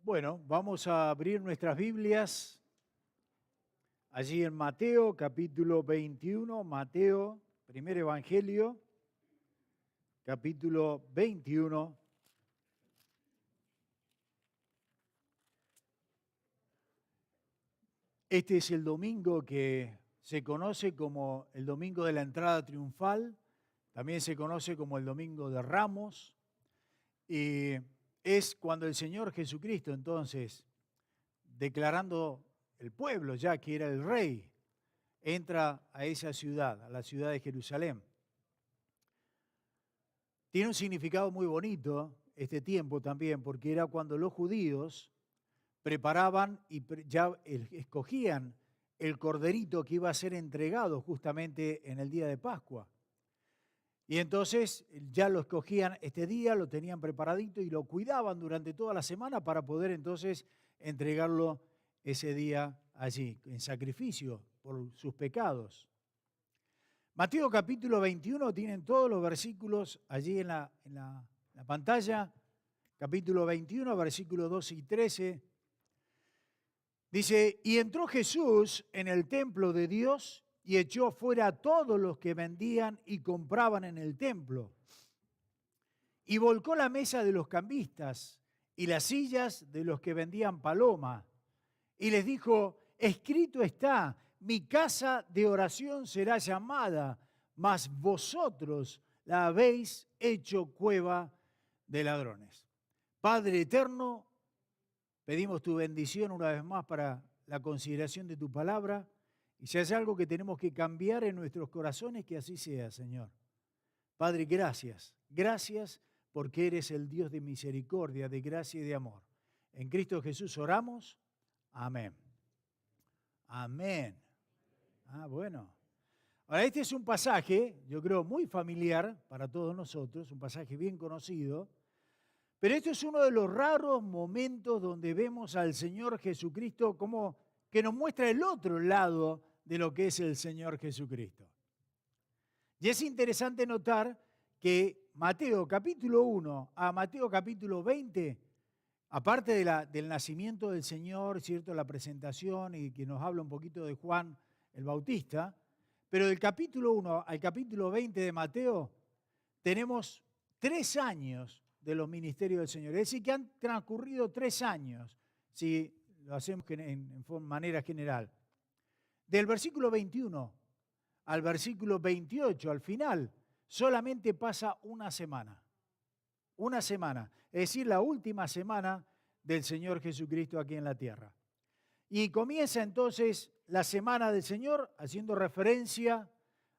Bueno, vamos a abrir nuestras Biblias allí en Mateo, capítulo 21, Mateo, primer Evangelio, capítulo 21. Este es el domingo que se conoce como el domingo de la entrada triunfal, también se conoce como el domingo de Ramos, y es cuando el Señor Jesucristo, entonces, declarando el pueblo ya que era el rey, entra a esa ciudad, a la ciudad de Jerusalén. Tiene un significado muy bonito este tiempo también, porque era cuando los judíos preparaban y ya escogían el corderito que iba a ser entregado justamente en el día de Pascua. Y entonces ya lo escogían este día, lo tenían preparadito y lo cuidaban durante toda la semana para poder entonces entregarlo ese día allí, en sacrificio por sus pecados. Mateo capítulo 21, tienen todos los versículos allí en la pantalla. Capítulo 21, versículos 12 y 13. Dice, y entró Jesús en el templo de Dios y echó fuera a todos los que vendían y compraban en el templo. Y volcó la mesa de los cambistas y las sillas de los que vendían paloma. Y les dijo, escrito está, mi casa de oración será llamada, mas vosotros la habéis hecho cueva de ladrones. Padre eterno, pedimos tu bendición una vez más para la consideración de tu palabra. Y si hay algo que tenemos que cambiar en nuestros corazones, que así sea, Señor. Padre, gracias. Gracias porque eres el Dios de misericordia, de gracia y de amor. En Cristo Jesús oramos. Amén. Amén. Bueno. Ahora, este es un pasaje, yo creo, muy familiar para todos nosotros, un pasaje bien conocido, pero este es uno de los raros momentos donde vemos al Señor Jesucristo como que nos muestra el otro lado de lo que es el Señor Jesucristo. Y es interesante notar que Mateo capítulo 1 a Mateo capítulo 20, aparte del nacimiento del Señor, ¿cierto?, la presentación y que nos habla un poquito de Juan el Bautista, pero del capítulo 1 al capítulo 20 de Mateo tenemos 3 años de los ministerios del Señor. Es decir, que han transcurrido 3 años, si lo hacemos en manera general. Del versículo 21 al versículo 28, al final, solamente pasa una semana. Una semana, es decir, la última semana del Señor Jesucristo aquí en la tierra. Y comienza entonces la semana del Señor haciendo referencia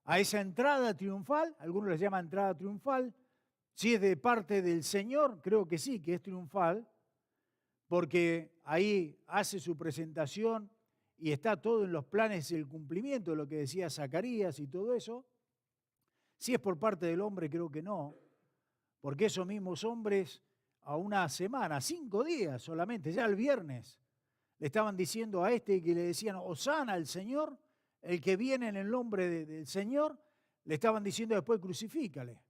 a esa entrada triunfal, algunos les llaman entrada triunfal. Si es de parte del Señor, creo que sí, que es triunfal, porque ahí hace su presentación y está todo en los planes del cumplimiento de lo que decía Zacarías y todo eso. Si es por parte del hombre, creo que no, porque esos mismos hombres a una semana, 5 días solamente, ya el viernes, le estaban diciendo a este que le decían, Hosana al Señor, el que viene en el nombre del Señor, le estaban diciendo después crucifícale.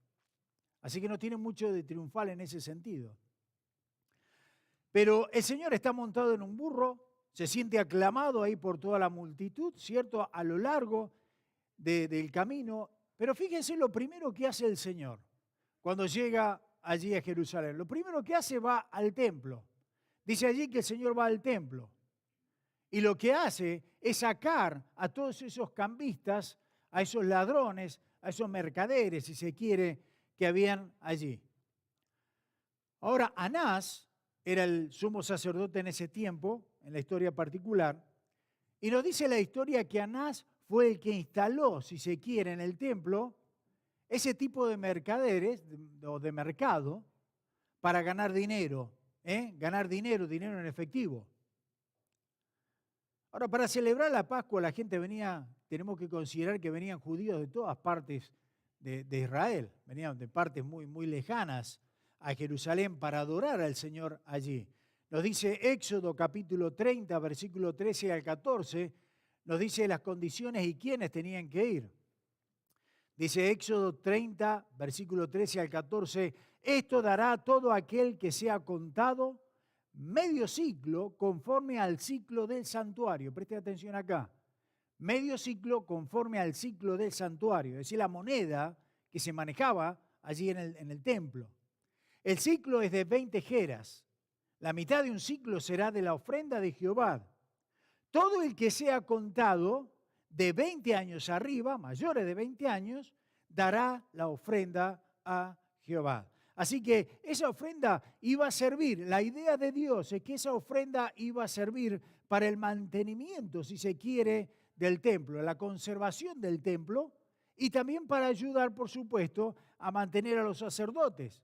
Así que no tiene mucho de triunfal en ese sentido. Pero el Señor está montado en un burro, se siente aclamado ahí por toda la multitud, ¿cierto?, a lo largo del camino. Pero fíjense lo primero que hace el Señor cuando llega allí a Jerusalén. Lo primero que hace, va al templo. Dice allí que el Señor va al templo. Y lo que hace es sacar a todos esos cambistas, a esos ladrones, a esos mercaderes, si se quiere, que habían allí. Ahora, Anás era el sumo sacerdote en ese tiempo, en la historia particular, y nos dice la historia que Anás fue el que instaló, si se quiere, en el templo, ese tipo de mercaderes o de mercado para ganar dinero, ganar dinero en efectivo. Ahora, para celebrar la Pascua la gente venía, tenemos que considerar que venían judíos de todas partes de Israel, venían de partes muy, muy lejanas a Jerusalén para adorar al Señor allí. Nos dice Éxodo capítulo 30, versículo 13 al 14, nos dice las condiciones y quiénes tenían que ir. Dice Éxodo 30, versículo 13 al 14, esto dará a todo aquel que sea contado medio ciclo conforme al ciclo del santuario. Preste atención acá. Medio ciclo conforme al ciclo del santuario, es decir, la moneda que se manejaba allí en el templo. El ciclo es de 20 geras. La mitad de un ciclo será de la ofrenda de Jehová. Todo el que sea contado de 20 años arriba, mayores de 20 años, dará la ofrenda a Jehová. Así que esa ofrenda iba a servir, la idea de Dios es que esa ofrenda iba a servir para el mantenimiento, si se quiere, del templo, la conservación del templo y también para ayudar, por supuesto, a mantener a los sacerdotes.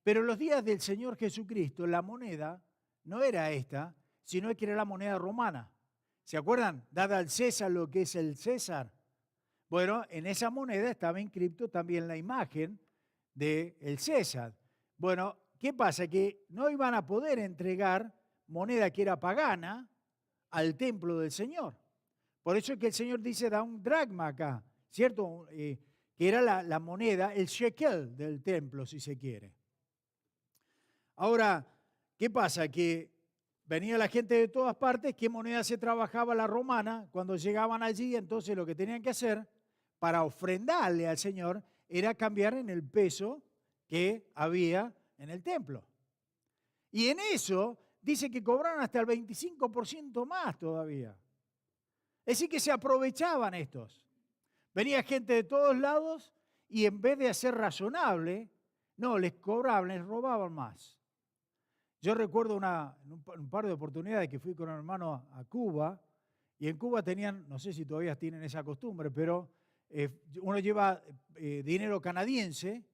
Pero en los días del Señor Jesucristo, la moneda no era esta, sino que era la moneda romana. ¿Se acuerdan? Dada al César lo que es el César. Bueno, en esa moneda estaba inscripto también la imagen del César. Bueno, ¿qué pasa? Que no iban a poder entregar moneda que era pagana al templo del Señor. Por eso es que el Señor dice, da un dracma acá, ¿cierto? Que era la moneda, el shekel del templo, si se quiere. Ahora, ¿qué pasa? Que venía la gente de todas partes, ¿qué moneda se trabajaba la romana? Cuando llegaban allí, entonces lo que tenían que hacer para ofrendarle al Señor era cambiar en el peso que había en el templo. Y en eso dice que cobraron hasta el 25% más todavía. Es decir, que se aprovechaban estos. Venía gente de todos lados y en vez de hacer razonable, no, les cobraban, les robaban más. Yo recuerdo un par de oportunidades que fui con un hermano a Cuba y en Cuba tenían, no sé si todavía tienen esa costumbre, pero uno lleva dinero canadiense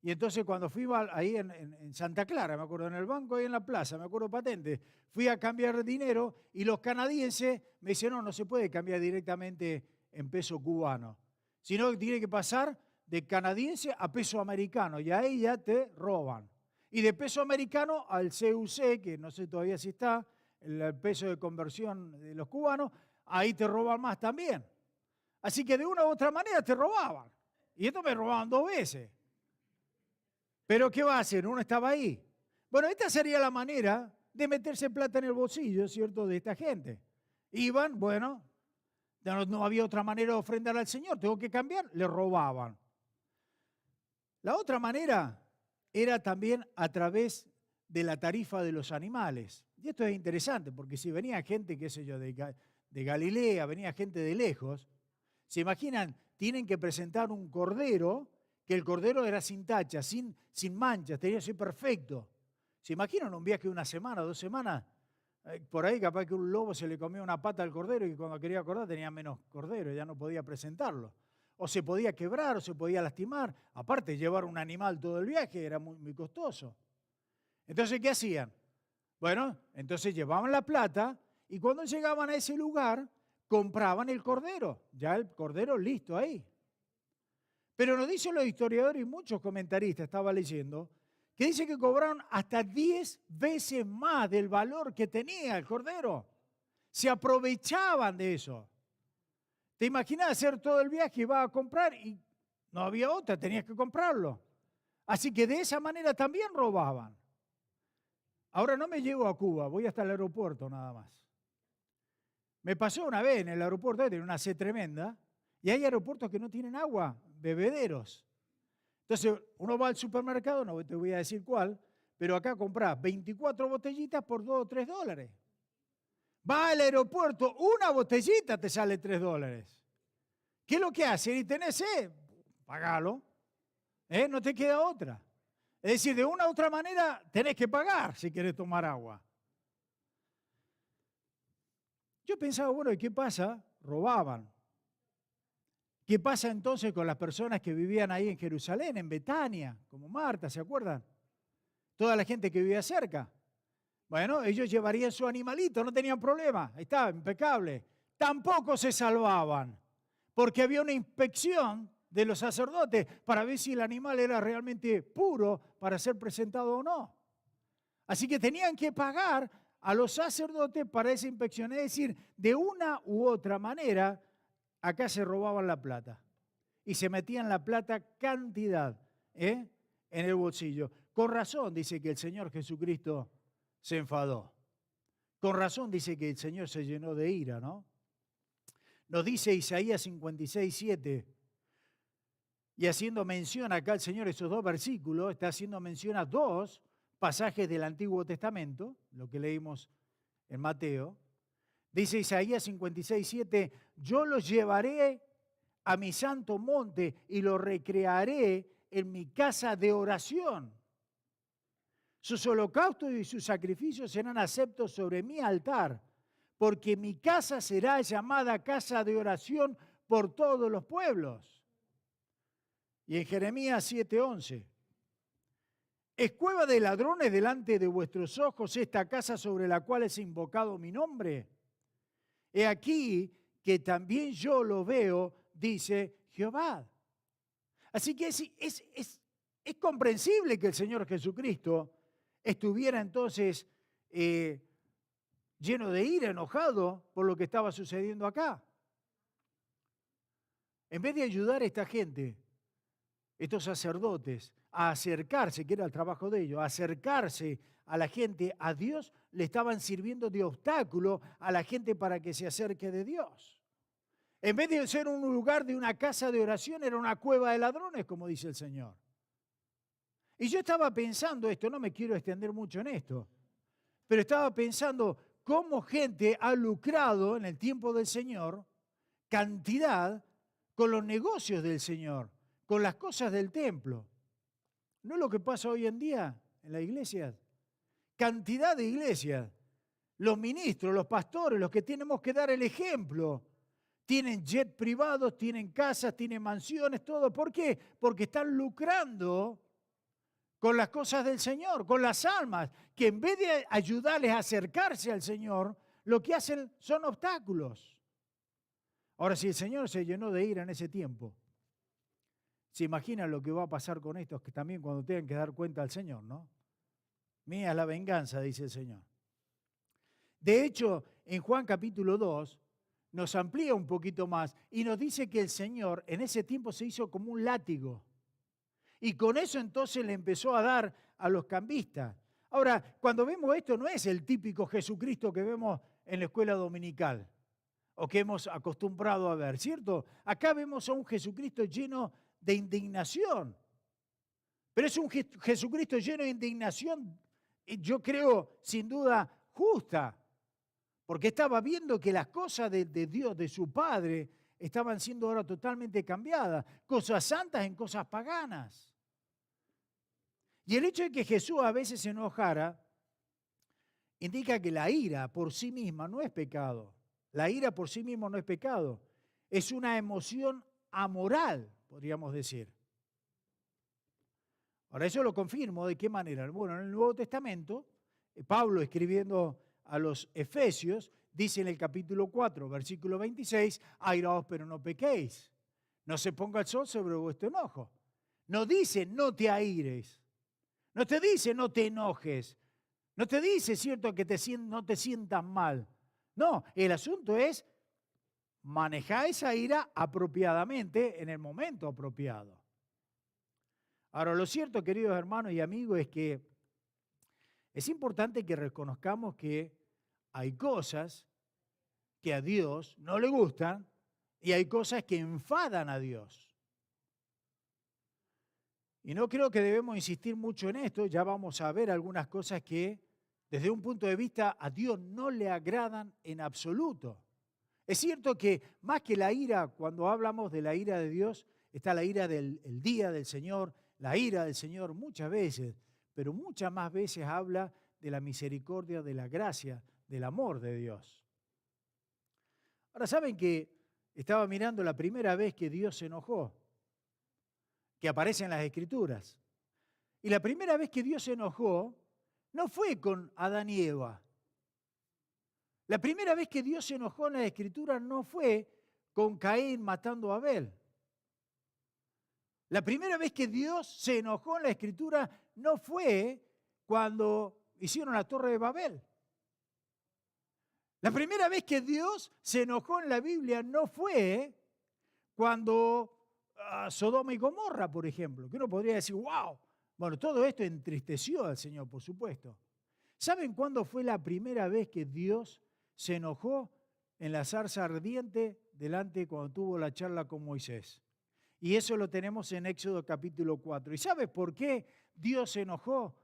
y entonces cuando fui ahí en Santa Clara, me acuerdo, en el banco ahí en la plaza, me acuerdo patente, fui a cambiar dinero y los canadienses me dicen, no se puede cambiar directamente en peso cubano, sino que tiene que pasar de canadiense a peso americano y ahí ya te roban. Y de peso americano al CUC, que no sé todavía si está, el peso de conversión de los cubanos, ahí te roban más también. Así que de una u otra manera te robaban. Y esto me robaban 2 veces. Pero ¿qué va a hacer? Uno estaba ahí. Bueno, esta sería la manera de meterse plata en el bolsillo, ¿cierto?, de esta gente. Iban, bueno, no había otra manera de ofrendar al Señor, tengo que cambiar, le robaban. La otra manera era también a través de la tarifa de los animales. Y esto es interesante, porque si venía gente, qué sé yo, de Galilea, venía gente de lejos, se imaginan, tienen que presentar un cordero, que el cordero era sin tacha, sin manchas, tenía que ser perfecto. ¿Se imaginan un viaje de 1 semana, 2 semanas? Por ahí capaz que un lobo se le comía una pata al cordero y cuando quería acordar tenía menos cordero, ya no podía presentarlo. O se podía quebrar o se podía lastimar. Aparte, llevar un animal todo el viaje era muy costoso. Entonces, ¿qué hacían? Bueno, entonces llevaban la plata y cuando llegaban a ese lugar, compraban el cordero. Ya el cordero listo ahí. Pero nos dicen los historiadores y muchos comentaristas, estaba leyendo, que dice que cobraron hasta 10 veces más del valor que tenía el cordero. Se aprovechaban de eso. ¿Te imaginas hacer todo el viaje y vas a comprar y no había otra, tenías que comprarlo? Así que de esa manera también robaban. Ahora no me llevo a Cuba, voy hasta el aeropuerto nada más. Me pasó una vez en el aeropuerto, tiene una sed tremenda, y hay aeropuertos que no tienen agua, bebederos. Entonces uno va al supermercado, no te voy a decir cuál, pero acá comprás 24 botellitas por $2 o $3. Va al aeropuerto, una botellita te sale $3. ¿Qué es lo que hace? Y tenés sed, pagalo. No te queda otra. Es decir, de una u otra manera tenés que pagar si querés tomar agua. Yo pensaba, bueno, ¿y qué pasa? Robaban. ¿Qué pasa entonces con las personas que vivían ahí en Jerusalén, en Betania, como Marta, ¿se acuerdan? Toda la gente que vivía cerca. Bueno, ellos llevarían su animalito, no tenían problema, ahí estaba, impecable. Tampoco se salvaban, porque había una inspección de los sacerdotes para ver si el animal era realmente puro para ser presentado o no. Así que tenían que pagar a los sacerdotes para esa inspección. Es decir, de una u otra manera, acá se robaban la plata y se metían la plata cantidad en el bolsillo. Con razón dice que el Señor Jesucristo se enfadó. Con razón dice que el Señor se llenó de ira, ¿no? Nos dice Isaías 56:7, y haciendo mención acá el Señor, esos dos versículos, está haciendo mención a dos pasajes del Antiguo Testamento, lo que leímos en Mateo. Dice Isaías 56:7, yo los llevaré a mi santo monte y los recrearé en mi casa de oración. Sus holocaustos y sus sacrificios serán aceptos sobre mi altar, porque mi casa será llamada casa de oración por todos los pueblos. Y en Jeremías 7:11, ¿es cueva de ladrones delante de vuestros ojos esta casa sobre la cual es invocado mi nombre? He aquí que también yo lo veo, dice Jehová. Así que es comprensible que el Señor Jesucristo estuviera entonces lleno de ira, enojado por lo que estaba sucediendo acá. En vez de ayudar a esta gente, estos sacerdotes, a acercarse, que era el trabajo de ellos, a acercarse a la gente, a Dios, le estaban sirviendo de obstáculo a la gente para que se acerque de Dios. En vez de ser un lugar de una casa de oración, era una cueva de ladrones, como dice el Señor. Y yo estaba pensando esto, no me quiero extender mucho en esto, pero estaba pensando cómo gente ha lucrado en el tiempo del Señor cantidad con los negocios del Señor, con las cosas del templo. ¿No es lo que pasa hoy en día en la iglesia? Cantidad de iglesias, los ministros, los pastores, los que tenemos que dar el ejemplo, tienen jet privados, tienen casas, tienen mansiones, todo. ¿Por qué? Porque están lucrando con las cosas del Señor, con las almas, que en vez de ayudarles a acercarse al Señor, lo que hacen son obstáculos. Ahora, si el Señor se llenó de ira en ese tiempo, se imaginan lo que va a pasar con estos que también cuando tengan que dar cuenta al Señor, ¿no? Mía es la venganza, dice el Señor. De hecho, en Juan capítulo 2 nos amplía un poquito más y nos dice que el Señor en ese tiempo se hizo como un látigo. Y con eso entonces le empezó a dar a los cambistas. Ahora, cuando vemos esto, no es el típico Jesucristo que vemos en la escuela dominical o que hemos acostumbrado a ver, ¿cierto? Acá vemos a un Jesucristo lleno de indignación. Pero es un Jesucristo lleno de indignación, yo creo, sin duda, justa. Porque estaba viendo que las cosas de Dios, de su Padre, estaban siendo ahora totalmente cambiadas. Cosas santas en cosas paganas. Y el hecho de que Jesús a veces se enojara indica que la ira por sí misma no es pecado. La ira por sí misma no es pecado. Es una emoción amoral, podríamos decir. Ahora, eso lo confirmo. ¿De qué manera? Bueno, en el Nuevo Testamento, Pablo escribiendo a los Efesios, dice en el capítulo 4, versículo 26, airaos pero no pequéis. No se ponga el sol sobre vuestro enojo. No dice no te aires. No te dice no te enojes. No te dice, cierto, que no te sientas mal. No, el asunto es manejar esa ira apropiadamente en el momento apropiado. Ahora, lo cierto, queridos hermanos y amigos, es que es importante que reconozcamos que hay cosas que a Dios no le gustan y hay cosas que enfadan a Dios. Y no creo que debemos insistir mucho en esto, ya vamos a ver algunas cosas que desde un punto de vista a Dios no le agradan en absoluto. Es cierto que más que la ira, cuando hablamos de la ira de Dios, está la ira del día del Señor, la ira del Señor muchas veces, pero muchas más veces habla de la misericordia, de la gracia, del amor de Dios. Ahora, ¿saben que estaba mirando la primera vez que Dios se enojó? Que aparece en las Escrituras. Y la primera vez que Dios se enojó no fue con Adán y Eva. La primera vez que Dios se enojó en las Escrituras no fue con Caín matando a Abel. La primera vez que Dios se enojó en la Escritura no fue cuando hicieron la Torre de Babel. La primera vez que Dios se enojó en la Biblia no fue cuando Sodoma y Gomorra, por ejemplo, que uno podría decir, wow, bueno, todo esto entristeció al Señor, por supuesto. ¿Saben cuándo fue la primera vez que Dios se enojó en la zarza ardiente delante cuando tuvo la charla con Moisés? Y eso lo tenemos en Éxodo capítulo 4. ¿Y sabes por qué Dios se enojó?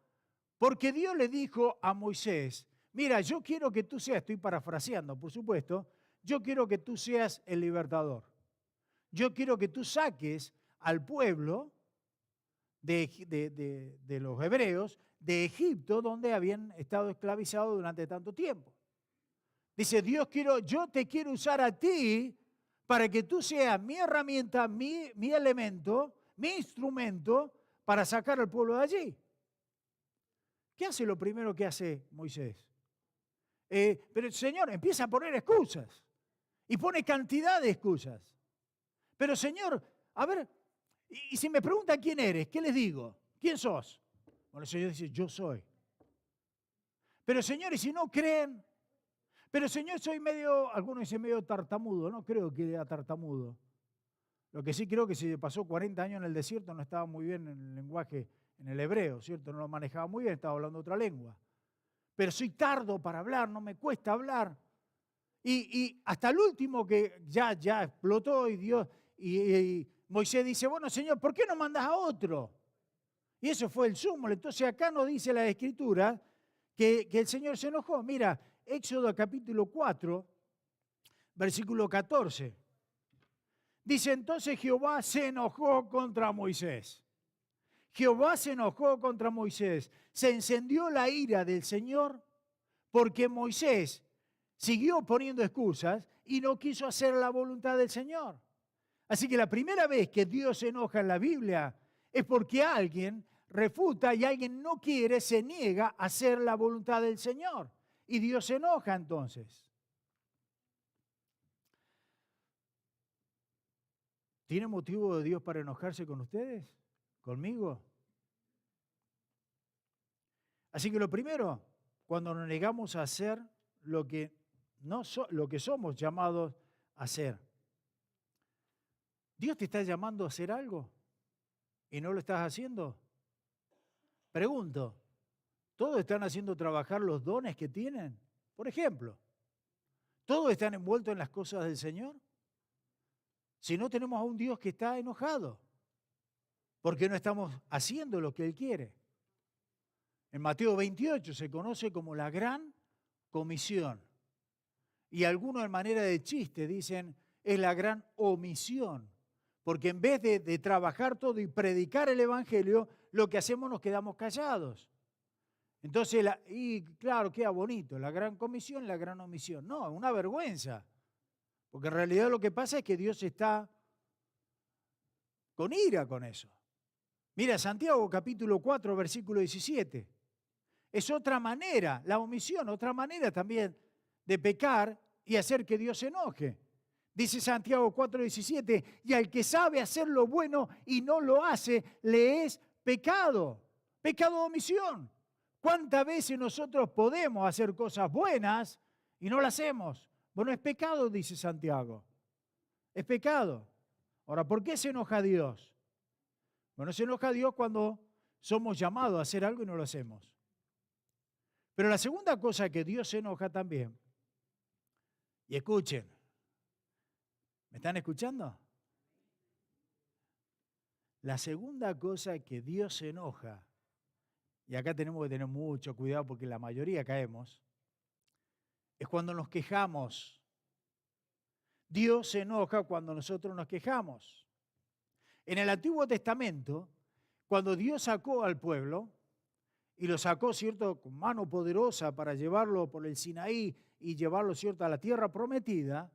Porque Dios le dijo a Moisés, mira, yo quiero que tú seas, estoy parafraseando, por supuesto, yo quiero que tú seas el libertador. Yo quiero que tú saques al pueblo de los hebreos de Egipto, donde habían estado esclavizados durante tanto tiempo. Dice, yo te quiero usar a ti para que tú seas mi herramienta, mi elemento, mi instrumento para sacar al pueblo de allí. ¿Qué hace lo primero que hace Moisés? Pero el Señor empieza a poner excusas y pone cantidad de excusas. Pero Señor, a ver, y si me preguntan quién eres, ¿qué les digo? ¿Quién sos? Bueno, el Señor dice, yo soy. Pero Señor, y si no creen, pero Señor, soy algunos dicen medio tartamudo, no creo que era tartamudo. Lo que sí creo que si pasó 40 años en el desierto no estaba muy bien en el lenguaje, en el hebreo, ¿cierto? No lo manejaba muy bien, estaba hablando otra lengua. Pero soy tardo para hablar, no me cuesta hablar. Y hasta el último que ya explotó y Dios, y Moisés dice, bueno Señor, ¿por qué no mandas a otro? Y eso fue el súmulo. Entonces acá nos dice la Escritura que el Señor se enojó. Mira, Éxodo capítulo 4, versículo 14. Dice, entonces Jehová se enojó contra Moisés. Jehová se enojó contra Moisés. Se encendió la ira del Señor porque Moisés siguió poniendo excusas y no quiso hacer la voluntad del Señor. Así que la primera vez que Dios se enoja en la Biblia es porque alguien refuta y alguien no quiere, se niega a hacer la voluntad del Señor. Y Dios se enoja entonces. ¿Tiene motivo de Dios para enojarse con ustedes? ¿Conmigo? Así que lo primero, cuando nos negamos a hacer lo que somos llamados a hacer. ¿Dios te está llamando a hacer algo y no lo estás haciendo? Pregunto, ¿todos están haciendo trabajar los dones que tienen? Por ejemplo, ¿todos están envueltos en las cosas del Señor? Si no, tenemos a un Dios que está enojado, porque no estamos haciendo lo que Él quiere. En Mateo 28 se conoce como la gran comisión. Y algunos en manera de chiste dicen, es la gran omisión. Porque en vez de trabajar todo y predicar el Evangelio, lo que hacemos nos quedamos callados. Entonces, y claro, queda bonito, la gran comisión, la gran omisión. No, es una vergüenza. Porque en realidad lo que pasa es que Dios está con ira con eso. Mira, Santiago capítulo 4, versículo 17. Es otra manera, la omisión, otra manera también de pecar y hacer que Dios se enoje. Dice Santiago 4:17, y al que sabe hacer lo bueno y no lo hace, le es pecado. Pecado de omisión. ¿Cuántas veces nosotros podemos hacer cosas buenas y no las hacemos? Bueno, es pecado, dice Santiago. Es pecado. Ahora, ¿por qué se enoja Dios? Bueno, se enoja Dios cuando somos llamados a hacer algo y no lo hacemos. Pero la segunda cosa que Dios se enoja también, y escuchen, ¿me están escuchando? La segunda cosa que Dios se enoja, y acá tenemos que tener mucho cuidado porque la mayoría caemos, es cuando nos quejamos. Dios se enoja cuando nosotros nos quejamos. En el Antiguo Testamento, cuando Dios sacó al pueblo, y lo sacó, ¿cierto?, con mano poderosa para llevarlo por el Sinaí y llevarlo, ¿cierto?, a la tierra prometida,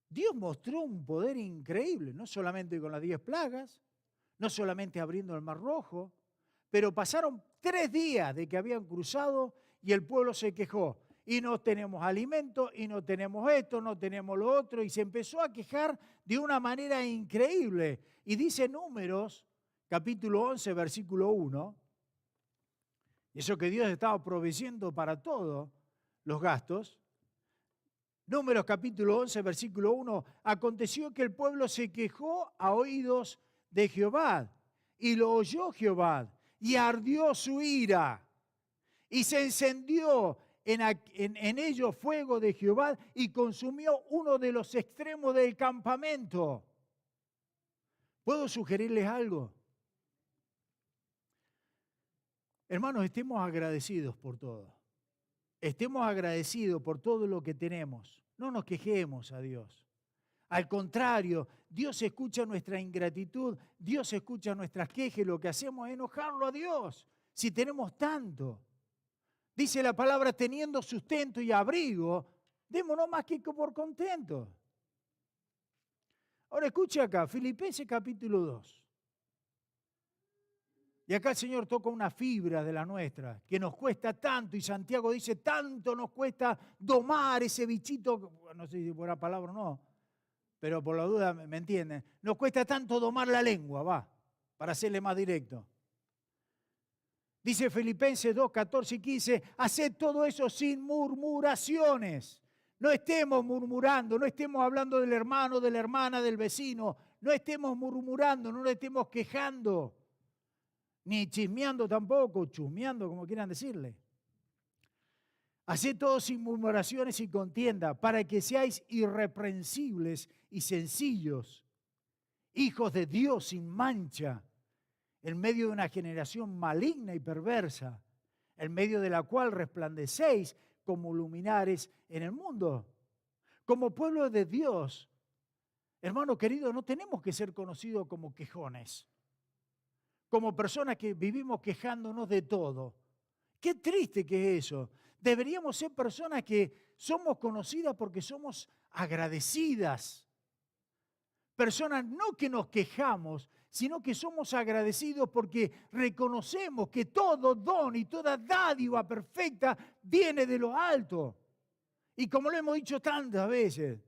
Dios mostró un poder increíble, no solamente con las 10 plagas, no solamente abriendo el Mar Rojo, pero pasaron 3 días de que habían cruzado y el pueblo se quejó. Y no tenemos alimento, y no tenemos esto, no tenemos lo otro, y se empezó a quejar de una manera increíble. Y dice Números, capítulo 11, versículo 1, eso que Dios estaba proveyendo para todos los gastos. Números capítulo 11, versículo 1, aconteció que el pueblo se quejó a oídos de Jehová, y lo oyó Jehová, y ardió su ira. Y se encendió en ellos fuego de Jehová y consumió uno de los extremos del campamento. ¿Puedo sugerirles algo? Hermanos, estemos agradecidos por todo. Estemos agradecidos por todo lo que tenemos. No nos quejemos a Dios. Al contrario, Dios escucha nuestra ingratitud, Dios escucha nuestras quejas, lo que hacemos es enojarlo a Dios. Si tenemos tanto, dice la palabra, teniendo sustento y abrigo, démonos más que por contentos. Ahora escuche acá, Filipenses capítulo 2. Y acá el Señor toca una fibra de la nuestra, que nos cuesta tanto, y Santiago dice, tanto nos cuesta domar ese bichito, no sé si buena palabra o no, pero por la duda me entienden, nos cuesta tanto domar la lengua, para hacerle más directo. Dice Filipenses 2, 14 y 15, haced todo eso sin murmuraciones. No estemos murmurando, no estemos hablando del hermano, de la hermana, del vecino, no estemos murmurando, no le estemos quejando. Ni chismeando tampoco, chusmeando, como quieran decirle. Haced todo sin murmuraciones y contienda, para que seáis irreprensibles y sencillos, hijos de Dios sin mancha, en medio de una generación maligna y perversa, en medio de la cual resplandecéis como luminares en el mundo. Como pueblo de Dios, hermano querido, no tenemos que ser conocidos como quejones, como personas que vivimos quejándonos de todo. Qué triste que es eso. Deberíamos ser personas que somos conocidas porque somos agradecidas. Personas no que nos quejamos, sino que somos agradecidos porque reconocemos que todo don y toda dádiva perfecta viene de lo alto. Y como lo hemos dicho tantas veces,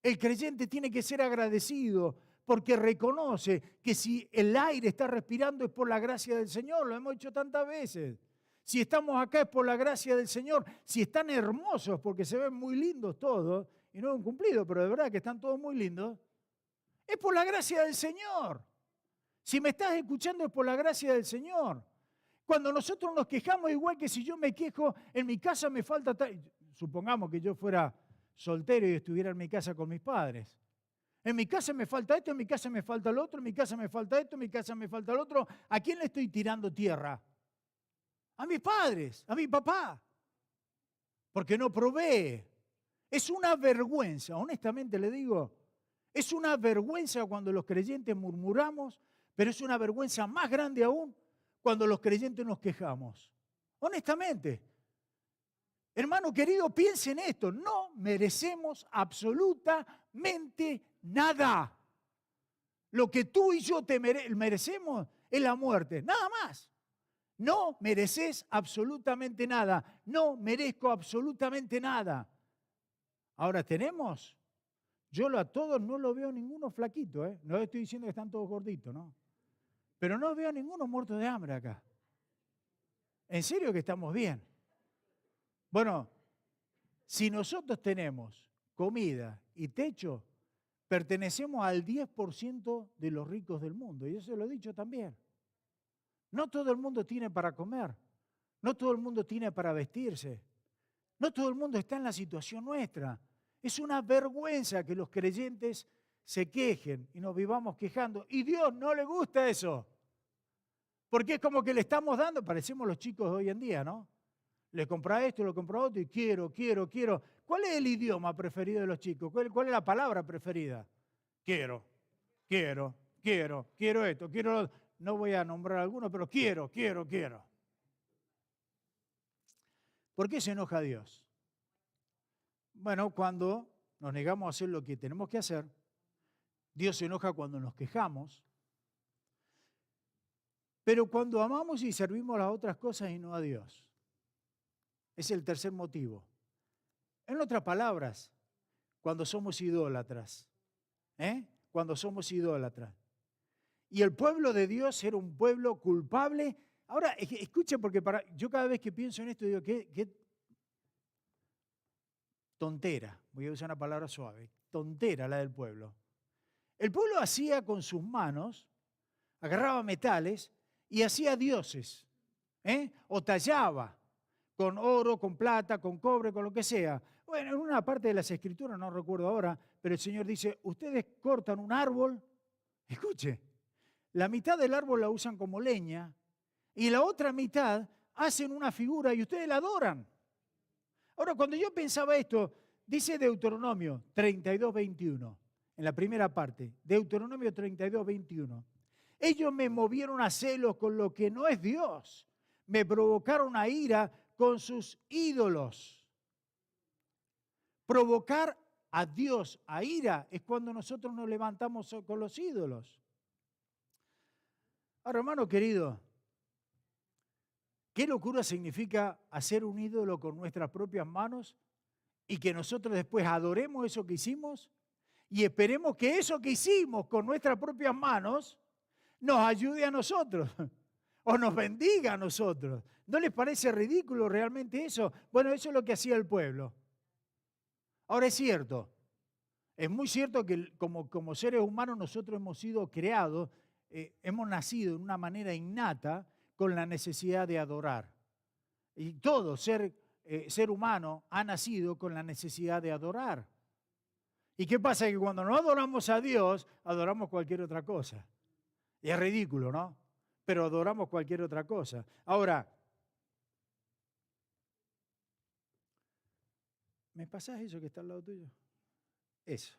el creyente tiene que ser agradecido porque reconoce que si el aire está respirando es por la gracia del Señor, lo hemos dicho tantas veces. Si estamos acá es por la gracia del Señor. Si están hermosos, porque se ven muy lindos todos, y no han cumplido, pero de verdad que están todos muy lindos, es por la gracia del Señor. Si me estás escuchando es por la gracia del Señor. Cuando nosotros nos quejamos, igual que si yo me quejo, en mi casa me falta supongamos que yo fuera soltero y estuviera en mi casa con mis padres. En mi casa me falta esto, en mi casa me falta lo otro, en mi casa me falta esto, en mi casa me falta lo otro. ¿A quién le estoy tirando tierra? A mis padres, a mi papá. Porque no provee. Es una vergüenza, honestamente le digo, es una vergüenza cuando los creyentes murmuramos, pero es una vergüenza más grande aún cuando los creyentes nos quejamos. Honestamente. Hermano querido, piense en esto, no merecemos absolutamente nada. Lo que tú y yo merecemos es la muerte, nada más. No mereces absolutamente nada, no merezco absolutamente nada. Ahora tenemos, yo a todos no lo veo ninguno flaquito, no estoy diciendo que están todos gorditos, ¿no? Pero no veo ninguno muerto de hambre acá. En serio que estamos bien. Bueno, si nosotros tenemos comida y techo, pertenecemos al 10% de los ricos del mundo. Y eso lo he dicho también. No todo el mundo tiene para comer. No todo el mundo tiene para vestirse. No todo el mundo está en la situación nuestra. Es una vergüenza que los creyentes se quejen y nos vivamos quejando. Y Dios no le gusta eso. Porque es como que le estamos dando, parecemos los chicos de hoy en día, ¿no? Le compra esto, le compra otro y quiero. ¿Cuál es el idioma preferido de los chicos? ¿Cuál es la palabra preferida? Quiero esto, quiero lo otro. No voy a nombrar alguno, pero quiero. ¿Por qué se enoja Dios? Bueno, cuando nos negamos a hacer lo que tenemos que hacer, Dios se enoja cuando nos quejamos, pero cuando amamos y servimos las otras cosas y no a Dios. Es el tercer motivo. En otras palabras, cuando somos idólatras. Cuando somos idólatras. Y el pueblo de Dios era un pueblo culpable. Ahora, escuchen, porque yo cada vez que pienso en esto digo, qué tontera, voy a usar una palabra suave, tontera la del pueblo. El pueblo hacía con sus manos, agarraba metales y hacía dioses, o tallaba. con oro, con plata, con cobre, con lo que sea. Bueno, en una parte de las Escrituras, no recuerdo ahora, pero el Señor dice, ustedes cortan un árbol, escuche, la mitad del árbol la usan como leña y la otra mitad hacen una figura y ustedes la adoran. Ahora, cuando yo pensaba esto, dice Deuteronomio 32:21, en la primera parte, Deuteronomio 32:21. Ellos me movieron a celos con lo que no es Dios. Me provocaron a ira con sus ídolos. Provocar a Dios a ira es cuando nosotros nos levantamos con los ídolos. Ahora, hermano querido, ¿qué locura significa hacer un ídolo con nuestras propias manos y que nosotros después adoremos eso que hicimos y esperemos que eso que hicimos con nuestras propias manos nos ayude a nosotros o nos bendiga a nosotros? ¿No les parece ridículo realmente eso? Bueno, eso es lo que hacía el pueblo. Ahora es cierto, es muy cierto que como seres humanos nosotros hemos sido creados, hemos nacido de una manera innata con la necesidad de adorar. Y todo ser humano ha nacido con la necesidad de adorar. ¿Y qué pasa? Que cuando no adoramos a Dios, adoramos cualquier otra cosa. Y es ridículo, ¿no? Pero adoramos cualquier otra cosa. Ahora, ¿me pasás eso que está al lado tuyo? Eso.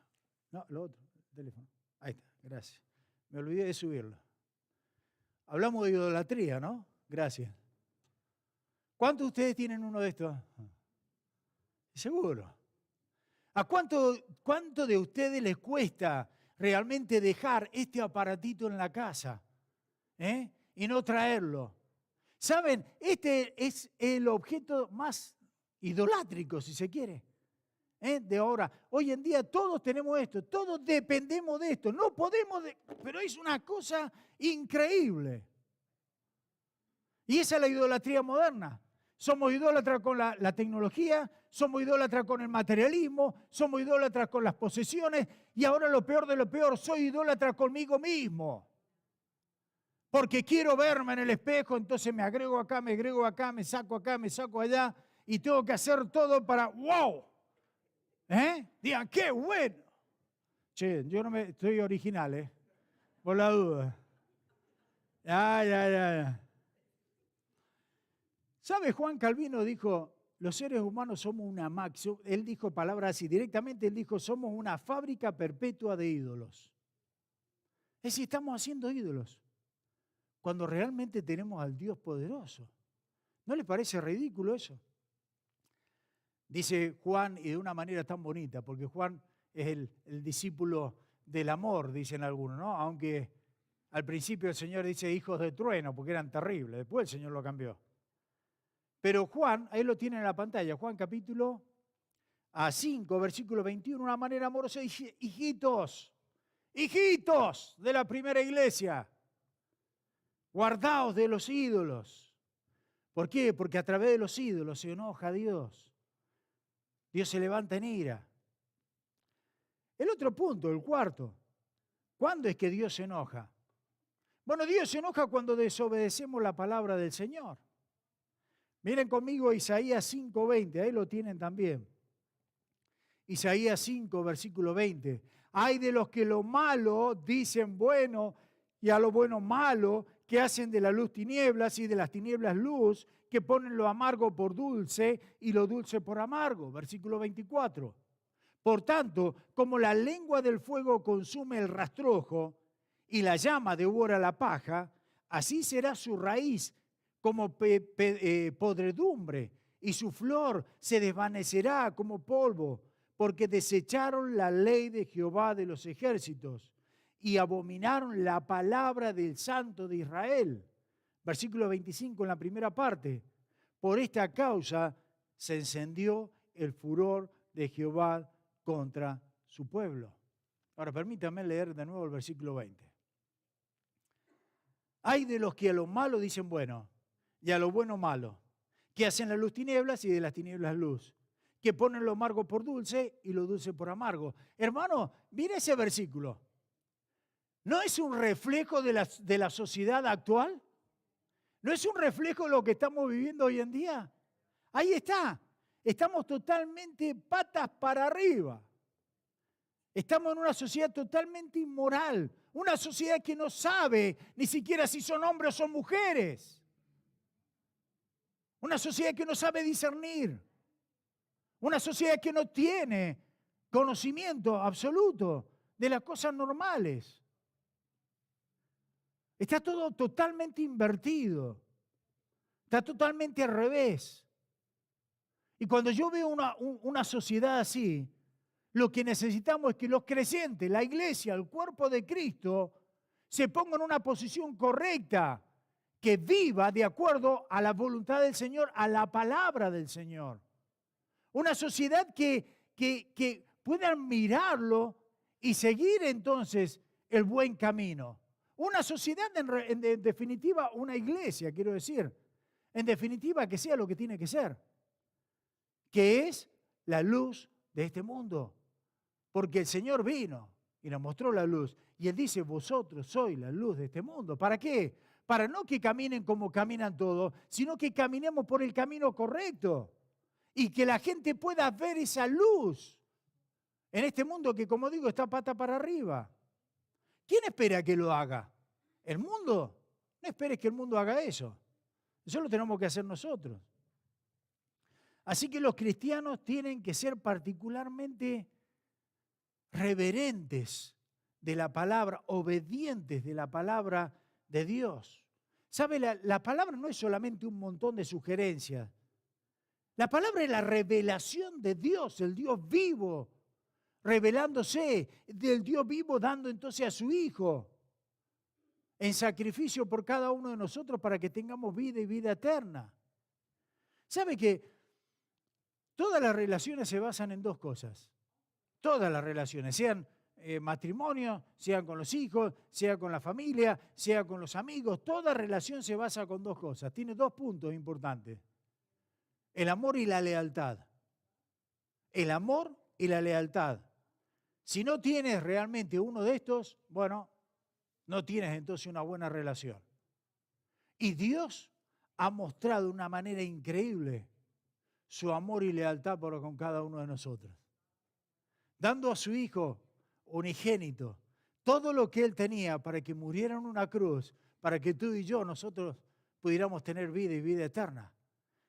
No, lo otro, el teléfono. Ahí está, gracias. Me olvidé de subirlo. Hablamos de idolatría, ¿no? Gracias. ¿Cuántos de ustedes tienen uno de estos? Seguro. ¿A cuánto de ustedes les cuesta realmente dejar este aparatito en la casa y no traerlo? ¿Saben? Este es el objeto más idolátrico, si se quiere, de ahora. Hoy en día todos tenemos esto, todos dependemos de esto. No podemos, pero es una cosa increíble. Y esa es la idolatría moderna. Somos idólatras con la tecnología, somos idólatras con el materialismo, somos idólatras con las posesiones y ahora lo peor de lo peor, soy idólatra conmigo mismo. Porque quiero verme en el espejo, entonces me agrego acá, me saco allá y tengo que hacer todo para ¡wow! Digan, ¡qué bueno! Che, yo no estoy original, por la duda. Ya. ¿Sabe? Juan Calvino dijo, los seres humanos somos una máquina. Él dijo palabras así, directamente él dijo, somos una fábrica perpetua de ídolos. Es decir, estamos haciendo ídolos cuando realmente tenemos al Dios poderoso. ¿No les parece ridículo eso? Dice Juan, y de una manera tan bonita, porque Juan es el discípulo del amor, dicen algunos, ¿no? Aunque al principio el Señor dice hijos de trueno, porque eran terribles, después el Señor lo cambió. Pero Juan, ahí lo tienen en la pantalla, Juan capítulo 5, versículo 21, una manera amorosa, dice, hijitos de la primera iglesia, guardaos de los ídolos. ¿Por qué? Porque a través de los ídolos se enoja a Dios. Dios se levanta en ira. El otro punto, el cuarto, ¿cuándo es que Dios se enoja? Bueno, Dios se enoja cuando desobedecemos la palabra del Señor. Miren conmigo Isaías 5:20, ahí lo tienen también. Isaías 5, versículo 20. Hay de los que lo malo dicen bueno y a lo bueno malo, que hacen de la luz tinieblas y de las tinieblas luz, que ponen lo amargo por dulce y lo dulce por amargo. Versículo 24. Por tanto, como la lengua del fuego consume el rastrojo y la llama devora la paja, así será su raíz como podredumbre y su flor se desvanecerá como polvo, porque desecharon la ley de Jehová de los ejércitos y abominaron la palabra del Santo de Israel. Versículo 25 en la primera parte. Por esta causa se encendió el furor de Jehová contra su pueblo. Ahora permítanme leer de nuevo el versículo 20. Hay de los que a lo malo dicen bueno y a lo bueno malo, que hacen la luz tinieblas y de las tinieblas luz, que ponen lo amargo por dulce y lo dulce por amargo. Hermano, mire ese versículo. ¿No es un reflejo de la sociedad actual? ¿No es un reflejo de lo que estamos viviendo hoy en día? Ahí está. Estamos totalmente patas para arriba. Estamos en una sociedad totalmente inmoral. Una sociedad que no sabe ni siquiera si son hombres o son mujeres. Una sociedad que no sabe discernir. Una sociedad que no tiene conocimiento absoluto de las cosas normales. Está todo totalmente invertido. Está totalmente al revés. Y cuando yo veo una sociedad así, lo que necesitamos es que los creyentes, la iglesia, el cuerpo de Cristo, se pongan en una posición correcta, que viva de acuerdo a la voluntad del Señor, a la palabra del Señor. Una sociedad que puedan mirarlo y seguir entonces el buen camino. Una sociedad, en definitiva, una iglesia, quiero decir, en definitiva, que sea lo que tiene que ser, que es la luz de este mundo. Porque el Señor vino y nos mostró la luz. Y Él dice, vosotros sois la luz de este mundo. ¿Para qué? Para no que caminen como caminan todos, sino que caminemos por el camino correcto. Y que la gente pueda ver esa luz en este mundo que, como digo, está pata para arriba. ¿Quién espera que lo haga? ¿El mundo? No esperes que el mundo haga eso. Eso lo tenemos que hacer nosotros. Así que los cristianos tienen que ser particularmente reverentes de la palabra, obedientes de la palabra de Dios. ¿Sabe? La palabra no es solamente un montón de sugerencias. La palabra es la revelación de Dios, el Dios vivo, revelándose, del Dios vivo dando entonces a su Hijo en sacrificio por cada uno de nosotros para que tengamos vida y vida eterna. ¿Sabe que todas las relaciones se basan en dos cosas? Todas las relaciones, sean matrimonio, sean con los hijos, sea con la familia, sea con los amigos, toda relación se basa con dos cosas. Tiene dos puntos importantes. El amor y la lealtad. El amor y la lealtad. Si no tienes realmente uno de estos, bueno, no tienes entonces una buena relación. Y Dios ha mostrado de una manera increíble su amor y lealtad para con cada uno de nosotros. Dando a su Hijo unigénito todo lo que Él tenía para que muriera en una cruz, para que tú y yo, nosotros pudiéramos tener vida y vida eterna.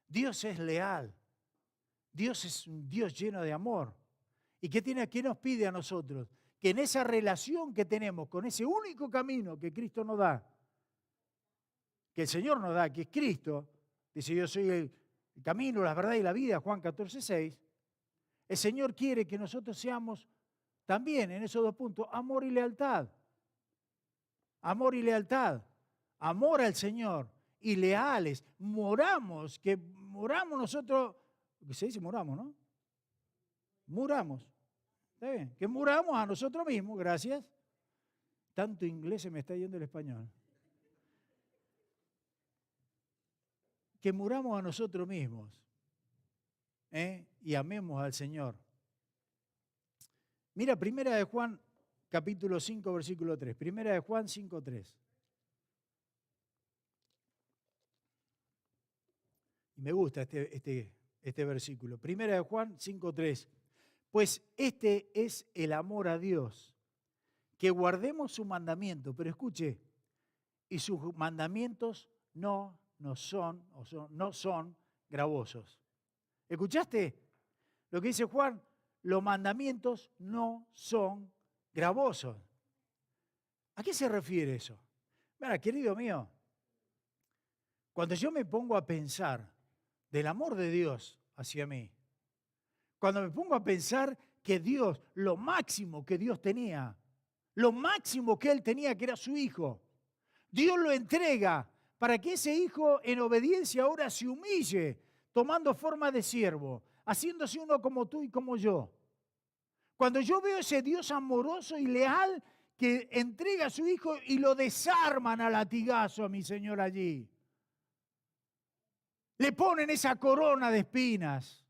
Dios es leal. Dios es un Dios lleno de amor. ¿Y qué nos pide a nosotros? Que en esa relación que tenemos con ese único camino que Cristo nos da, que el Señor nos da, que es Cristo, dice yo soy el camino, la verdad y la vida, Juan 14:6, el Señor quiere que nosotros seamos también en esos dos puntos, amor y lealtad. Amor y lealtad. Amor al Señor y leales. Moramos nosotros, que se dice moramos, ¿no? Muramos. ¿Está bien? Que muramos a nosotros mismos, gracias. Tanto inglés se me está yendo el español. Que muramos a nosotros mismos. Y amemos al Señor. Mira, Primera de Juan, capítulo 5, versículo 3. Primera de Juan 5:3. Y me gusta este versículo. Primera de Juan 5:3. Pues este es el amor a Dios, que guardemos su mandamiento. Pero escuche, y sus mandamientos no son gravosos. ¿Escuchaste lo que dice Juan? Los mandamientos no son gravosos. ¿A qué se refiere eso? Mira, querido mío, cuando yo me pongo a pensar del amor de Dios hacia mí, cuando me pongo a pensar que Dios, lo máximo que Dios tenía, lo máximo que Él tenía, que era su Hijo, Dios lo entrega para que ese Hijo en obediencia ahora se humille, tomando forma de siervo, haciéndose uno como tú y como yo. Cuando yo veo ese Dios amoroso y leal que entrega a su Hijo y lo desarman a latigazo a mi Señor allí. Le ponen esa corona de espinas,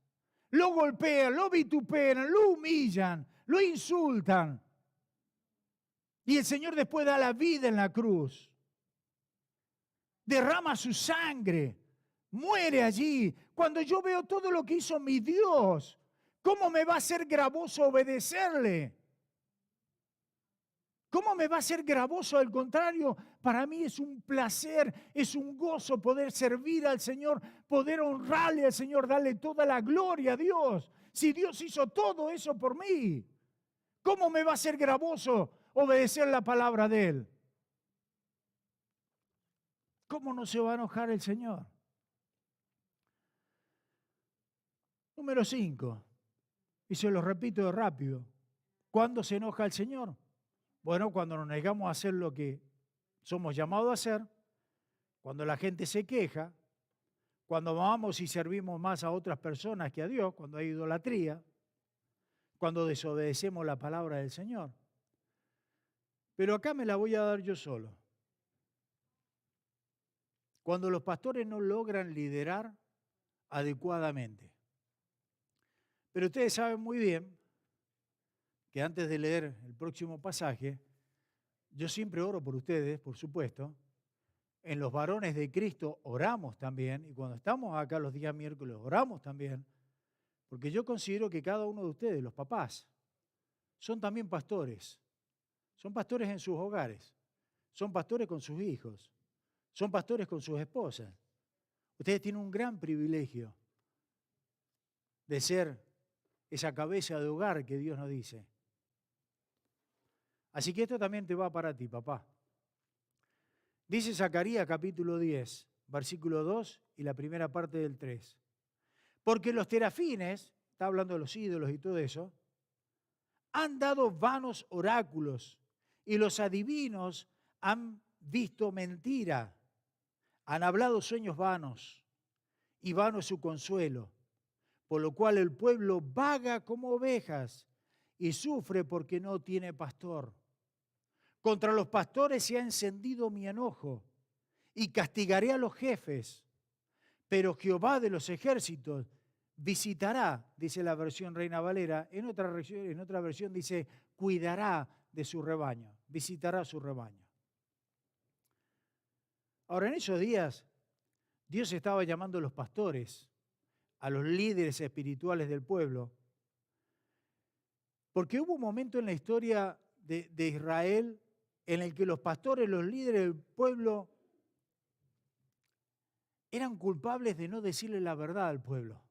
lo golpean, lo vituperan, lo humillan, lo insultan. Y el Señor después da la vida en la cruz. Derrama su sangre, muere allí. Cuando yo veo todo lo que hizo mi Dios, ¿cómo me va a ser gravoso obedecerle? ¿Cómo me va a ser gravoso? Al contrario, para mí es un placer, es un gozo poder servir al Señor, poder honrarle al Señor, darle toda la gloria a Dios. Si Dios hizo todo eso por mí, ¿cómo me va a ser gravoso obedecer la palabra de Él? ¿Cómo no se va a enojar el Señor? Número 5, y se lo repito rápido. ¿Cuándo se enoja el Señor? Bueno, cuando nos negamos a hacer lo que somos llamados a hacer, cuando la gente se queja, cuando amamos y servimos más a otras personas que a Dios, cuando hay idolatría, cuando desobedecemos la palabra del Señor. Pero acá me la voy a dar yo solo. Cuando los pastores no logran liderar adecuadamente. Pero ustedes saben muy bien que antes de leer el próximo pasaje, yo siempre oro por ustedes, por supuesto. En los varones de Cristo oramos también, y cuando estamos acá los días miércoles oramos también, porque yo considero que cada uno de ustedes, los papás, son también pastores. Son pastores en sus hogares, son pastores con sus hijos, son pastores con sus esposas. Ustedes tienen un gran privilegio de ser esa cabeza de hogar que Dios nos dice. Así que esto también te va para ti, papá. Dice Zacarías capítulo 10, versículo 2 y la primera parte del 3. Porque los terafines, está hablando de los ídolos y todo eso, han dado vanos oráculos y los adivinos han visto mentira, han hablado sueños vanos y vano es su consuelo, por lo cual el pueblo vaga como ovejas y sufre porque no tiene pastor. Contra los pastores se ha encendido mi enojo y castigaré a los jefes, pero Jehová de los ejércitos visitará, dice la versión Reina Valera, en otra versión dice, cuidará de su rebaño, visitará su rebaño. Ahora, en esos días, Dios estaba llamando a los pastores, a los líderes espirituales del pueblo, porque hubo un momento en la historia de Israel en el que los pastores, los líderes del pueblo, eran culpables de no decirle la verdad al pueblo.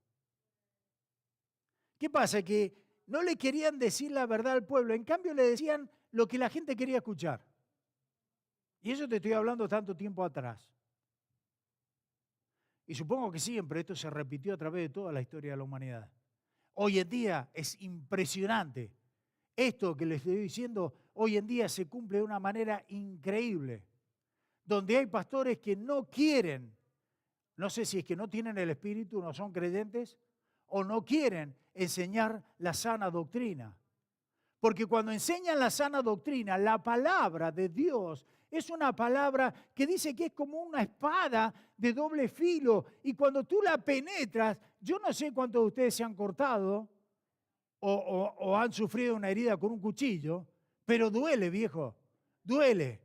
¿Qué pasa? Que no le querían decir la verdad al pueblo, en cambio le decían lo que la gente quería escuchar. Y eso te estoy hablando tanto tiempo atrás. Y supongo que siempre esto se repitió a través de toda la historia de la humanidad. Hoy en día es impresionante. Esto que les estoy diciendo, hoy en día se cumple de una manera increíble. Donde hay pastores que no quieren, no sé si es que no tienen el espíritu, no son creyentes, o no quieren enseñar la sana doctrina. Porque cuando enseñan la sana doctrina, la palabra de Dios es una palabra que dice que es como una espada de doble filo. Y cuando tú la penetras, yo no sé cuántos de ustedes se han cortado o han sufrido una herida con un cuchillo, pero duele, viejo, duele.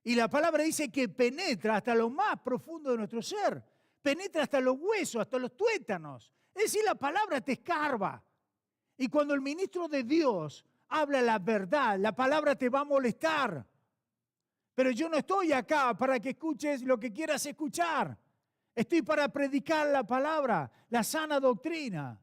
Y la palabra dice que penetra hasta lo más profundo de nuestro ser, penetra hasta los huesos, hasta los tuétanos. Es decir, la palabra te escarba. Y cuando el ministro de Dios habla la verdad, la palabra te va a molestar. Pero yo no estoy acá para que escuches lo que quieras escuchar. Estoy para predicar la palabra, la sana doctrina.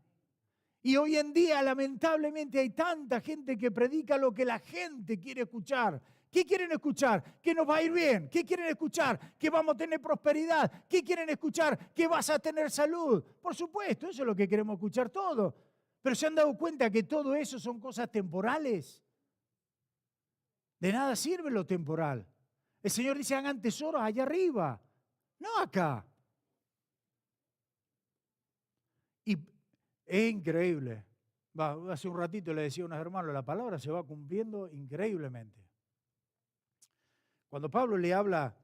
Y hoy en día, lamentablemente, hay tanta gente que predica lo que la gente quiere escuchar. ¿Qué quieren escuchar? Que nos va a ir bien. ¿Qué quieren escuchar? Que vamos a tener prosperidad. ¿Qué quieren escuchar? Que vas a tener salud. Por supuesto, eso es lo que queremos escuchar todos. Pero ¿se han dado cuenta que todo eso son cosas temporales? De nada sirve lo temporal. El Señor dice, hagan tesoros allá arriba, no acá. Y es increíble. Hace un ratito le decía a unos hermanos, la palabra se va cumpliendo increíblemente. Cuando Pablo le habla,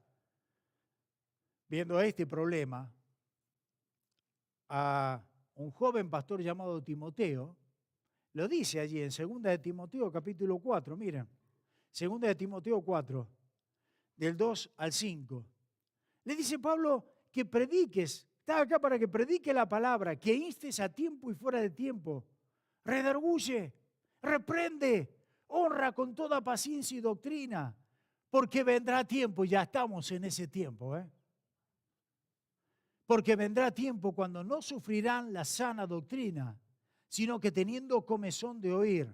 viendo este problema, a un joven pastor llamado Timoteo, lo dice allí en 2 de Timoteo capítulo 4, miren, 2 de Timoteo 4, del 2 al 5. Le dice Pablo que prediques Estás acá para que predique la palabra, que instes a tiempo y fuera de tiempo. Redarguye, reprende, honra con toda paciencia y doctrina, porque vendrá tiempo, y ya estamos en ese tiempo, porque vendrá tiempo cuando no sufrirán la sana doctrina, sino que teniendo comezón de oír,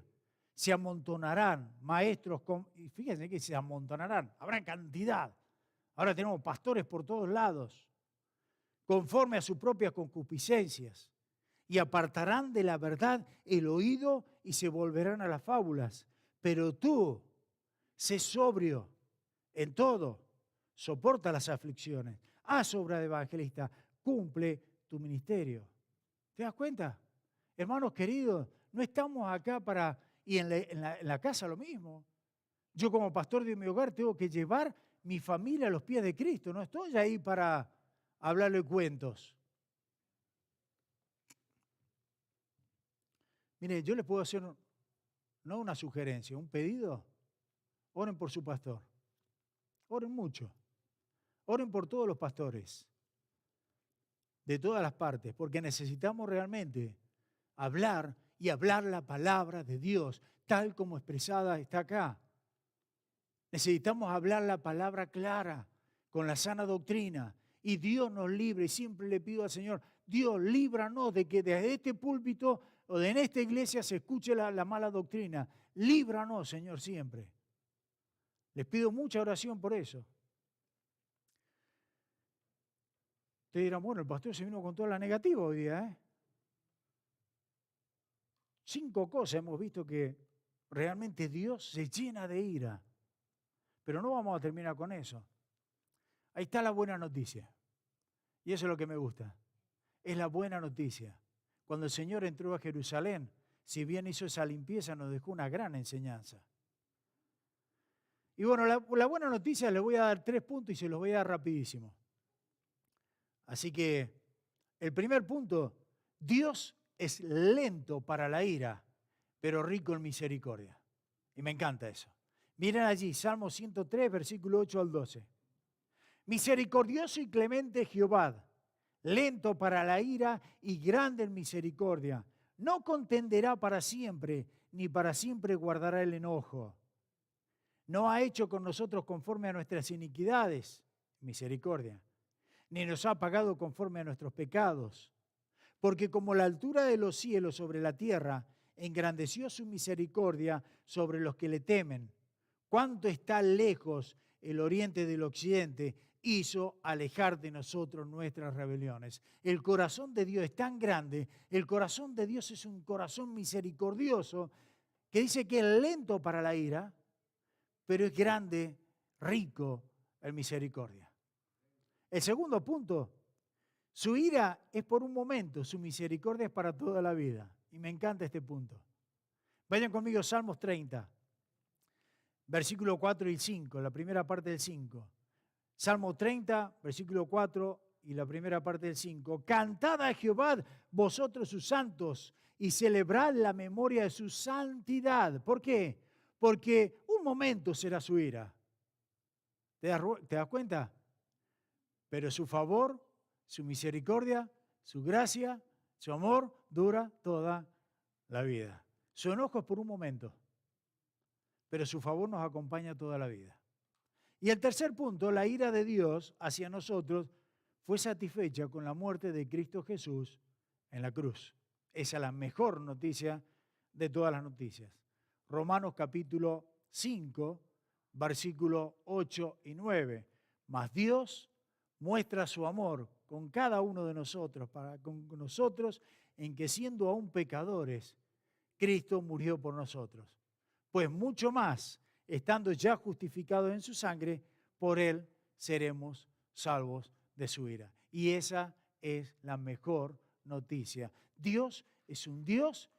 se amontonarán maestros, y fíjense que se amontonarán, habrá cantidad. Ahora tenemos pastores por todos lados, conforme a sus propias concupiscencias, y apartarán de la verdad el oído y se volverán a las fábulas. Pero tú, sé sobrio en todo, soporta las aflicciones, haz obra de evangelista, cumple tu ministerio. ¿Te das cuenta? Hermanos queridos, no estamos acá para, y en la casa lo mismo. Yo como pastor de mi hogar tengo que llevar mi familia a los pies de Cristo, no estoy ahí para hablarle cuentos. Mire, yo les puedo hacer, no una sugerencia, un pedido. Oren por su pastor. Oren mucho. Oren por todos los pastores, de todas las partes, porque necesitamos realmente hablar y hablar la palabra de Dios, tal como expresada está acá. Necesitamos hablar la palabra clara, con la sana doctrina, y Dios nos libre. Y siempre le pido al Señor, Dios, líbranos de que desde este púlpito o de en esta iglesia se escuche la mala doctrina. Líbranos, Señor, siempre. Les pido mucha oración por eso. Ustedes dirán, bueno, el pastor se vino con toda la negativa hoy día, 5 cosas hemos visto que realmente Dios se llena de ira. Pero no vamos a terminar con eso. Ahí está la buena noticia. Y eso es lo que me gusta. Es la buena noticia. Cuando el Señor entró a Jerusalén, si bien hizo esa limpieza, nos dejó una gran enseñanza. Y bueno, la buena noticia, les voy a dar 3 puntos y se los voy a dar rapidísimo. Así que el primer punto, Dios es lento para la ira, pero rico en misericordia. Y me encanta eso. Miren allí, Salmo 103, versículo 8 al 12. Misericordioso y clemente Jehová, lento para la ira y grande en misericordia. No contenderá para siempre, ni para siempre guardará el enojo. No ha hecho con nosotros conforme a nuestras iniquidades, misericordia, ni nos ha pagado conforme a nuestros pecados. Porque como la altura de los cielos sobre la tierra, engrandeció su misericordia sobre los que le temen. Cuánto está lejos el oriente del occidente, hizo alejar de nosotros nuestras rebeliones. El corazón de Dios es tan grande, el corazón de Dios es un corazón misericordioso, que dice que es lento para la ira, pero es grande, rico en misericordia. El segundo punto, su ira es por un momento, su misericordia es para toda la vida. Y me encanta este punto. Vayan conmigo, Salmos 30, versículo 4 y 5, la primera parte del 5. Salmo 30, versículo 4 y la primera parte del 5. Cantad a Jehová vosotros sus santos y celebrad la memoria de su santidad. ¿Por qué? Porque un momento será su ira. ¿Te das cuenta? Pero su favor, su misericordia, su gracia, su amor dura toda la vida. Su enojo es por un momento, pero su favor nos acompaña toda la vida. Y el tercer punto, la ira de Dios hacia nosotros fue satisfecha con la muerte de Cristo Jesús en la cruz. Esa es la mejor noticia de todas las noticias. Romanos capítulo 5, versículos 8 y 9. Mas Dios muestra su amor con cada uno de nosotros, con nosotros, en que siendo aún pecadores, Cristo murió por nosotros. Pues mucho más, estando ya justificados en su sangre, por él seremos salvos de su ira. Y esa es la mejor noticia. Dios es un Dios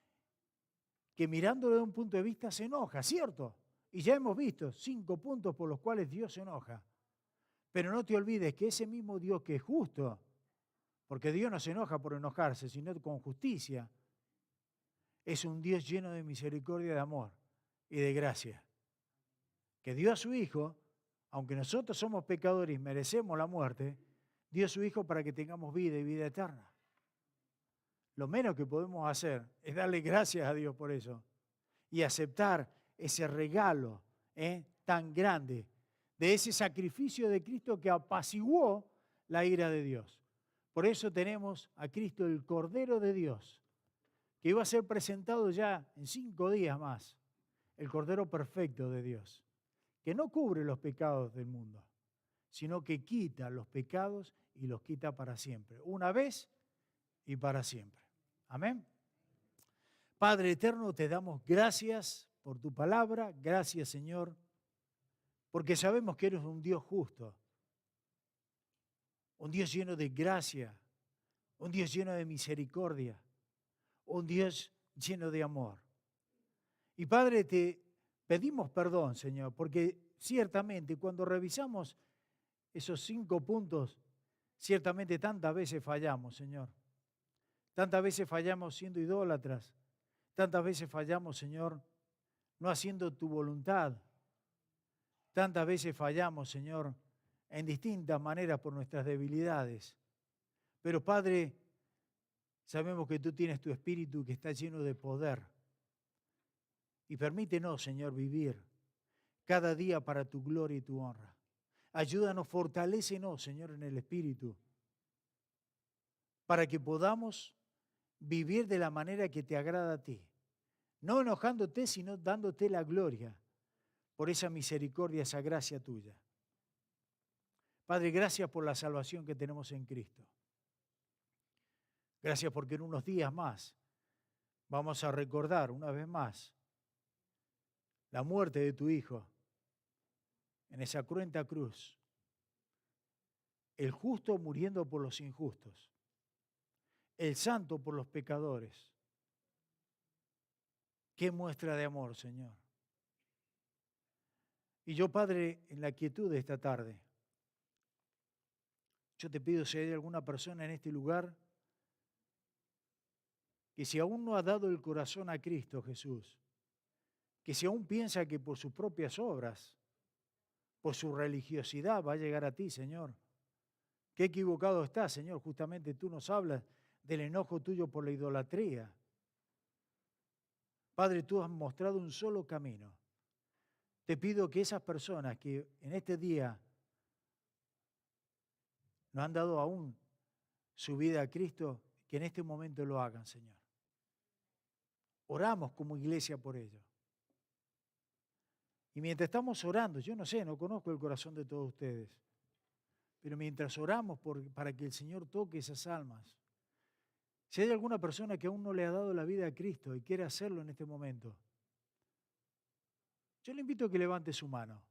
que mirándolo de un punto de vista se enoja, ¿cierto? Y ya hemos visto 5 puntos por los cuales Dios se enoja. Pero no te olvides que ese mismo Dios que es justo, porque Dios no se enoja por enojarse, sino con justicia, es un Dios lleno de misericordia, de amor y de gracia, que dio a su Hijo, aunque nosotros somos pecadores y merecemos la muerte, dio a su Hijo para que tengamos vida y vida eterna. Lo menos que podemos hacer es darle gracias a Dios por eso y aceptar ese regalo tan grande de ese sacrificio de Cristo que apaciguó la ira de Dios. Por eso tenemos a Cristo, el Cordero de Dios, que iba a ser presentado ya en 5 días más, el Cordero perfecto de Dios, que no cubre los pecados del mundo, sino que quita los pecados y los quita para siempre, una vez y para siempre. Amén. Padre eterno, te damos gracias por tu palabra, gracias Señor, porque sabemos que eres un Dios justo, un Dios lleno de gracia, un Dios lleno de misericordia, un Dios lleno de amor. Y Padre, te pedimos perdón, Señor, porque ciertamente cuando revisamos esos 5 puntos, ciertamente tantas veces fallamos, Señor. Tantas veces fallamos siendo idólatras, tantas veces fallamos, Señor, no haciendo tu voluntad. Tantas veces fallamos, Señor, en distintas maneras por nuestras debilidades. Pero, Padre, sabemos que tú tienes tu Espíritu que está lleno de poder. Y permítenos, Señor, vivir cada día para tu gloria y tu honra. Ayúdanos, fortalécenos, Señor, en el Espíritu, para que podamos vivir de la manera que te agrada a ti. No enojándote, sino dándote la gloria por esa misericordia, esa gracia tuya. Padre, gracias por la salvación que tenemos en Cristo. Gracias porque en unos días más vamos a recordar una vez más la muerte de tu Hijo en esa cruenta cruz. El justo muriendo por los injustos. El santo por los pecadores. Qué muestra de amor, Señor. Y yo, Padre, en la quietud de esta tarde, yo te pido si hay alguna persona en este lugar que si aún no ha dado el corazón a Cristo Jesús, que si aún piensa que por sus propias obras, por su religiosidad va a llegar a ti, Señor. Qué equivocado está, Señor. Justamente tú nos hablas del enojo tuyo por la idolatría. Padre, tú has mostrado un solo camino. Te pido que esas personas que en este día no han dado aún su vida a Cristo, que en este momento lo hagan, Señor. Oramos como iglesia por ello. Y mientras estamos orando, yo no sé, no conozco el corazón de todos ustedes, pero mientras oramos para que el Señor toque esas almas, si hay alguna persona que aún no le ha dado la vida a Cristo y quiere hacerlo en este momento, yo le invito a que levante su mano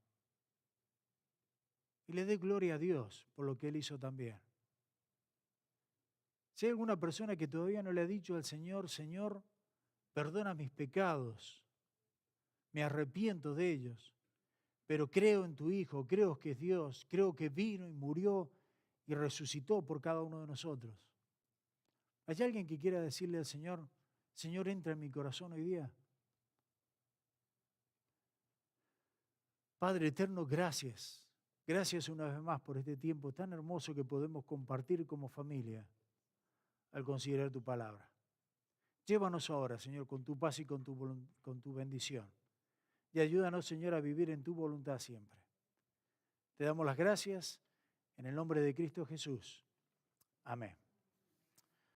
y le dé gloria a Dios por lo que Él hizo también. Si hay alguna persona que todavía no le ha dicho al Señor, Señor, perdona mis pecados, me arrepiento de ellos, pero creo en tu Hijo, creo que es Dios, creo que vino y murió y resucitó por cada uno de nosotros. ¿Hay alguien que quiera decirle al Señor, Señor, entra en mi corazón hoy día? Padre eterno, gracias. Gracias una vez más por este tiempo tan hermoso que podemos compartir como familia al considerar tu palabra. Llévanos ahora, Señor, con tu paz y con tu bendición. Y ayúdanos, Señor, a vivir en tu voluntad siempre. Te damos las gracias en el nombre de Cristo Jesús. Amén.